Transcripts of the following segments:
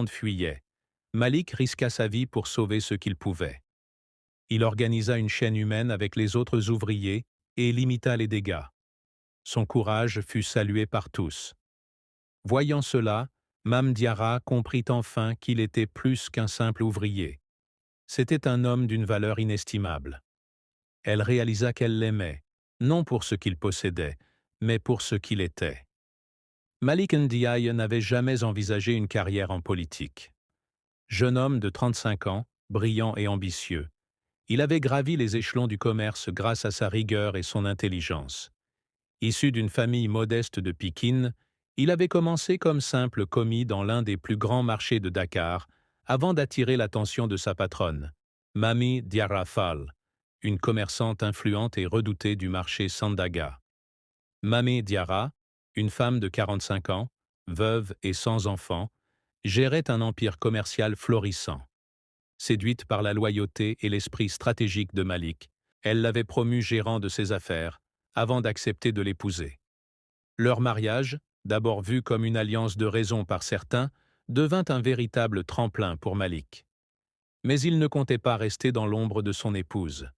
fuyait, Malik risqua sa vie pour sauver ce qu'il pouvait. Il organisa une chaîne humaine avec les autres ouvriers et limita les dégâts. Son courage fut salué par tous. Voyant cela, Mame Diarra comprit enfin qu'il était plus qu'un simple ouvrier. C'était un homme d'une valeur inestimable. Elle réalisa qu'elle l'aimait, non pour ce qu'il possédait, mais pour ce qu'il était. Malik Ndiaye n'avait jamais envisagé une carrière en politique. Jeune homme de 35 ans, brillant et ambitieux, il avait gravi les échelons du commerce grâce à sa rigueur et son intelligence. Issu d'une famille modeste de Pikine, il avait commencé comme simple commis dans l'un des plus grands marchés de Dakar, avant d'attirer l'attention de sa patronne, Mami Diarra Fall, une commerçante influente et redoutée du marché Sandaga. Mami Diarra, une femme de 45 ans, veuve et sans enfant, gérait un empire commercial florissant. Séduite par la loyauté et l'esprit stratégique de Malik, elle l'avait promu gérant de ses affaires, avant d'accepter de l'épouser. Leur mariage, d'abord vu comme une alliance de raison par certains, devint un véritable tremplin pour Malik. Mais il ne comptait pas rester dans l'ombre de son épouse.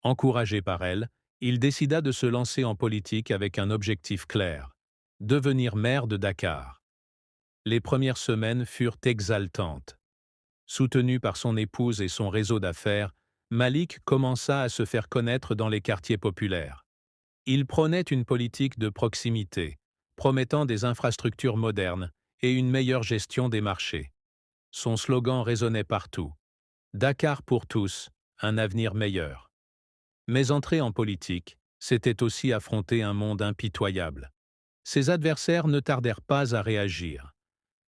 Encouragé par elle, il décida de se lancer en politique avec un objectif clair: devenir maire de Dakar. Les premières semaines furent exaltantes. Soutenu par son épouse et son réseau d'affaires, Malik commença à se faire connaître dans les quartiers populaires. Il prônait une politique de proximité, promettant des infrastructures modernes et une meilleure gestion des marchés. Son slogan résonnait partout: Dakar pour tous, un avenir meilleur. Mais entrer en politique, c'était aussi affronter un monde impitoyable. Ses adversaires ne tardèrent pas à réagir.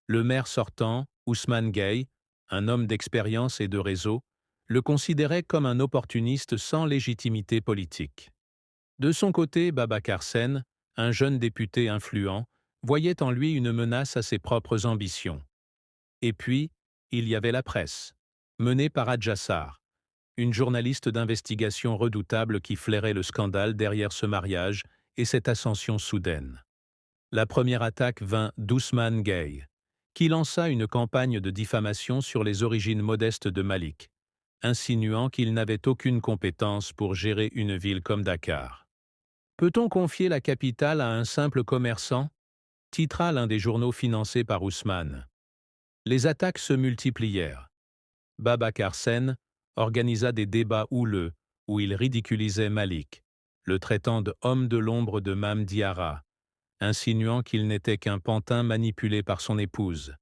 Le maire sortant, Ousmane Gueye, un homme d'expérience et de réseau, le considérait comme un opportuniste sans légitimité politique. De son côté, Babacar Sène, un jeune député influent, voyait en lui une menace à ses propres ambitions. Et puis, il y avait la presse, menée par Adjassar, une journaliste d'investigation redoutable qui flairait le scandale derrière ce mariage et cette ascension soudaine. La première attaque vint d'Ousmane Gueye, qui lança une campagne de diffamation sur les origines modestes de Malik, insinuant qu'il n'avait aucune compétence pour gérer une ville comme Dakar. Peut-on confier la capitale à un simple commerçant? Titra l'un des journaux financés par Ousmane. Les attaques se multiplièrent. Babacar Sène organisa des débats houleux où il ridiculisait Malik, le traitant de homme de l'ombre de Mame Diarra, insinuant qu'il n'était qu'un pantin manipulé par son épouse.